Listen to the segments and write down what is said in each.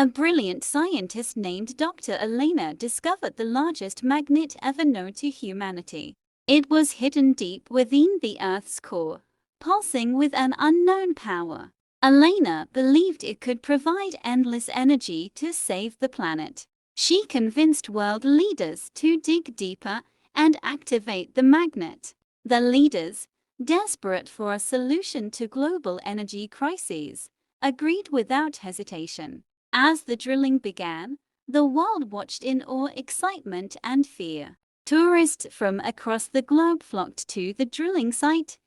A brilliant scientist named Dr. Elena discovered the largest magnet ever known to humanity. It was hidden deep within the Earth's core, pulsing with an unknown power. Elena believed it could provide endless energy to save the planet. She convinced world leaders to dig deeper and activate the magnet. The leaders, desperate for a solution to global energy crises, agreed without hesitation. As the drilling began, the world watched in awe, excitement, and fear. Tourists from across the globe flocked to the drilling site,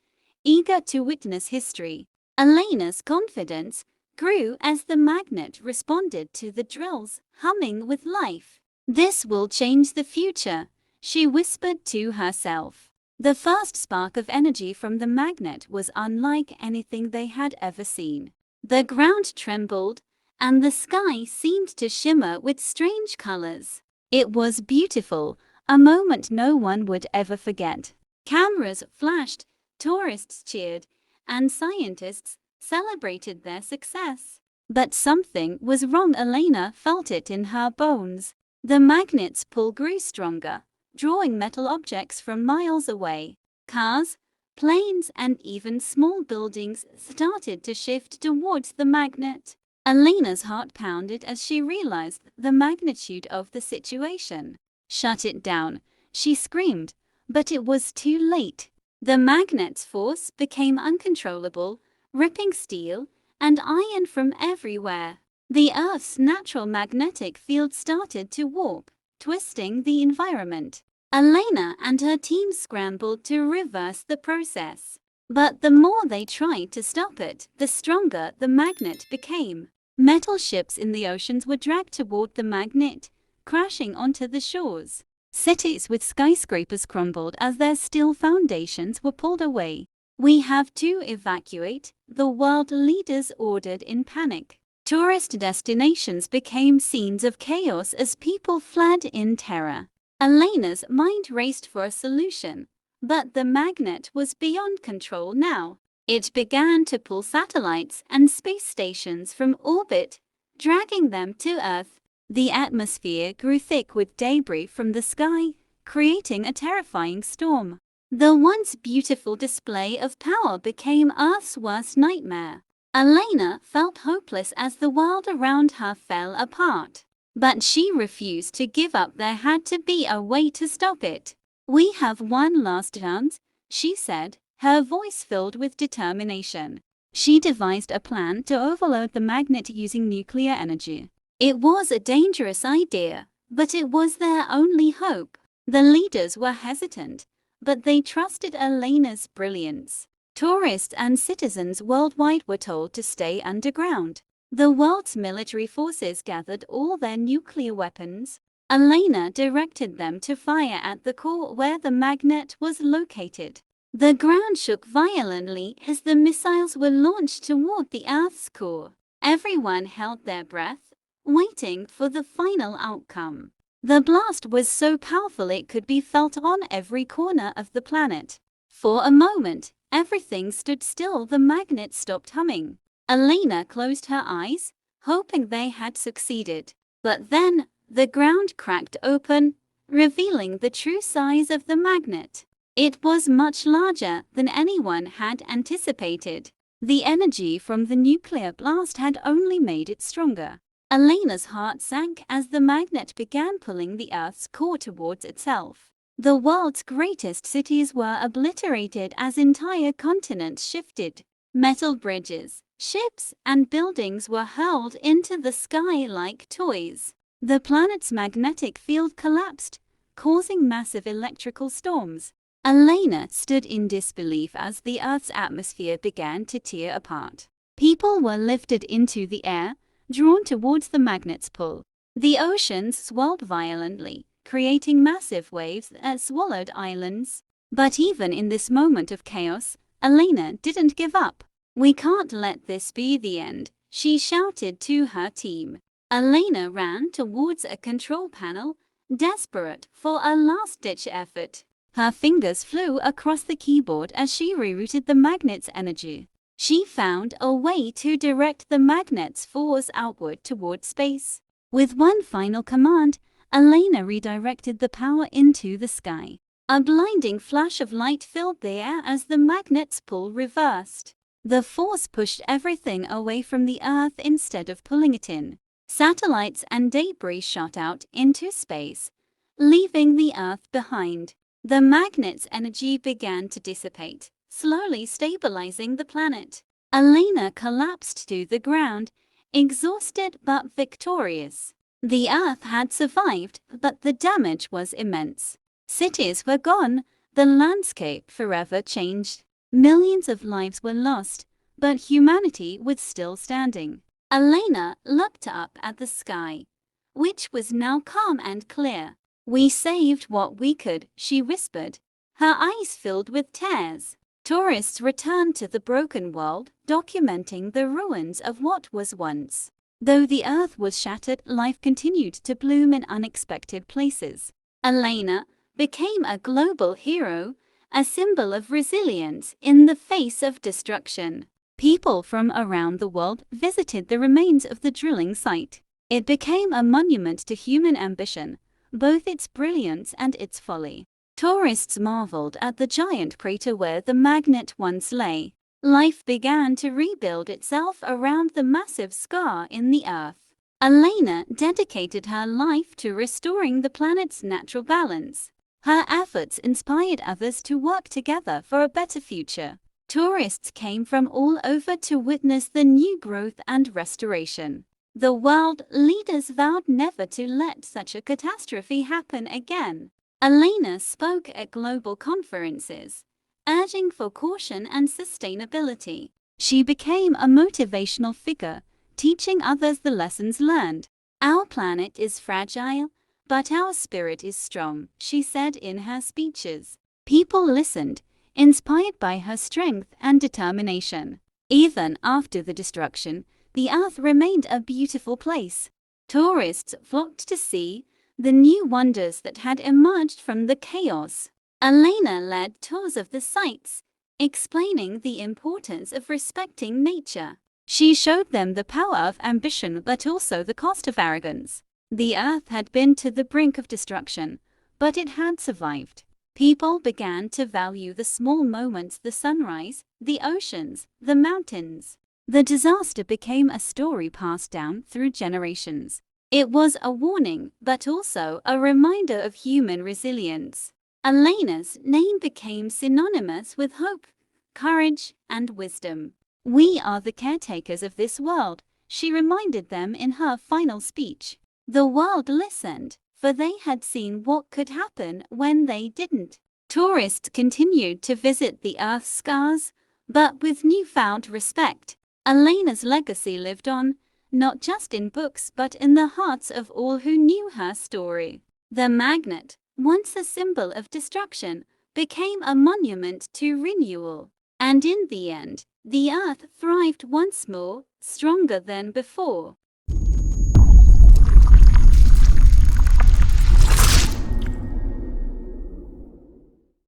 eager to witness history. Elena's confidence grew as the magnet responded to the drills, humming with life. "This will change the future," she whispered to herself. The first spark of energy from the magnet was unlike anything they had ever seen. The ground trembled, and the sky seemed to shimmer with strange colors. It was beautiful, a moment no one would ever forget. Cameras flashed, tourists cheered, and scientists celebrated their success. But something was wrong. Elena felt it in her bones. The magnet's pull grew stronger, drawing metal objects from miles away. Cars, planes, and even small buildings started to shift towards the magnet. Elena's heart pounded as she realized the magnitude of the situation. "Shut it down," she screamed, but it was too late. The magnet's force became uncontrollable, ripping steel and iron from everywhere. The Earth's natural magnetic field started to warp, twisting the environment. Elena and her team scrambled to reverse the process. But the more they tried to stop it, the stronger the magnet became. Metal ships in the oceans were dragged toward the magnet, crashing onto the shores. Cities with skyscrapers crumbled as their steel foundations were pulled away. "We have to evacuate," the world leaders ordered in panic. Tourist destinations became scenes of chaos as people fled in terror. Elena's mind raced for a solution, but the magnet was beyond control now. It began to pull satellites and space stations from orbit, dragging them to Earth. The atmosphere grew thick with debris from the sky, creating a terrifying storm. The once beautiful display of power became Earth's worst nightmare. Elena felt hopeless as the world around her fell apart. But she refused to give up. There had to be a way to stop it. "We have one last chance," she said, her voice filled with determination. She devised a plan to overload the magnet using nuclear energy. It was a dangerous idea, but it was their only hope. The leaders were hesitant, but they trusted Elena's brilliance. Tourists and citizens worldwide were told to stay underground. The world's military forces gathered all their nuclear weapons. Elena directed them to fire at the core where the magnet was located. The ground shook violently as the missiles were launched toward the Earth's core. Everyone held their breath, waiting for the final outcome. The blast was so powerful it could be felt on every corner of the planet. For a moment, everything stood still. The magnet stopped humming. Elena closed her eyes, hoping they had succeeded. But then, the ground cracked open, revealing the true size of the magnet. It was much larger than anyone had anticipated. The energy from the nuclear blast had only made it stronger. Elena's heart sank as the magnet began pulling the Earth's core towards itself. The world's greatest cities were obliterated as entire continents shifted. Metal bridges, ships, and buildings were hurled into the sky like toys. The planet's magnetic field collapsed, causing massive electrical storms. Elena stood in disbelief as the Earth's atmosphere began to tear apart. People were lifted into the air, drawn towards the magnet's pull. The oceans swelled violently, creating massive waves that swallowed islands. But even in this moment of chaos, Elena didn't give up. "We can't let this be the end," she shouted to her team. Elena ran towards a control panel, desperate for a last-ditch effort. Her fingers flew across the keyboard as she rerouted the magnet's energy. She found a way to direct the magnet's force outward toward space. With one final command, Elena redirected the power into the sky. A blinding flash of light filled the air as the magnet's pull reversed. The force pushed everything away from the Earth instead of pulling it in. Satellites and debris shot out into space, leaving the Earth behind. The magnet's energy began to dissipate, slowly stabilizing the planet. Elena collapsed to the ground, exhausted but victorious. The Earth had survived, but the damage was immense. Cities were gone, the landscape forever changed. Millions of lives were lost, but humanity was still standing. Elena looked up at the sky, which was now calm and clear. "We saved what we could," she whispered, her eyes filled with tears. Tourists returned to the broken world, documenting the ruins of what was once. Though the Earth was shattered, life continued to bloom in unexpected places. Elena became a global hero, a symbol of resilience in the face of destruction. People from around the world visited the remains of the drilling site. It became a monument to human ambition, both its brilliance and its folly. Tourists marveled at the giant crater where the magnet once lay. Life began to rebuild itself around the massive scar in the Earth. Elena dedicated her life to restoring the planet's natural balance. Her efforts inspired others to work together for a better future. Tourists came from all over to witness the new growth and restoration. The world leaders vowed never to let such a catastrophe happen again. Elena spoke at global conferences, urging for caution and sustainability. She became a motivational figure, teaching others the lessons learned. "Our planet is fragile, but our spirit is strong," she said in her speeches. People listened, inspired by her strength and determination. Even after the destruction, the Earth remained a beautiful place. Tourists flocked to see the new wonders that had emerged from the chaos. Elena led tours of the sites, explaining the importance of respecting nature. She showed them the power of ambition but also the cost of arrogance. The Earth had been to the brink of destruction, but it had survived. People began to value the small moments: the sunrise, the oceans, the mountains. The disaster became a story passed down through generations. It was a warning, but also a reminder of human resilience. Elena's name became synonymous with hope, courage, and wisdom. "We are the caretakers of this world," she reminded them in her final speech. The world listened, for they had seen what could happen when they didn't. Tourists continued to visit the Earth's scars, but with newfound respect. Elena's legacy lived on, not just in books but in the hearts of all who knew her story. The magnet, once a symbol of destruction, became a monument to renewal. And in the end, the Earth thrived once more, stronger than before.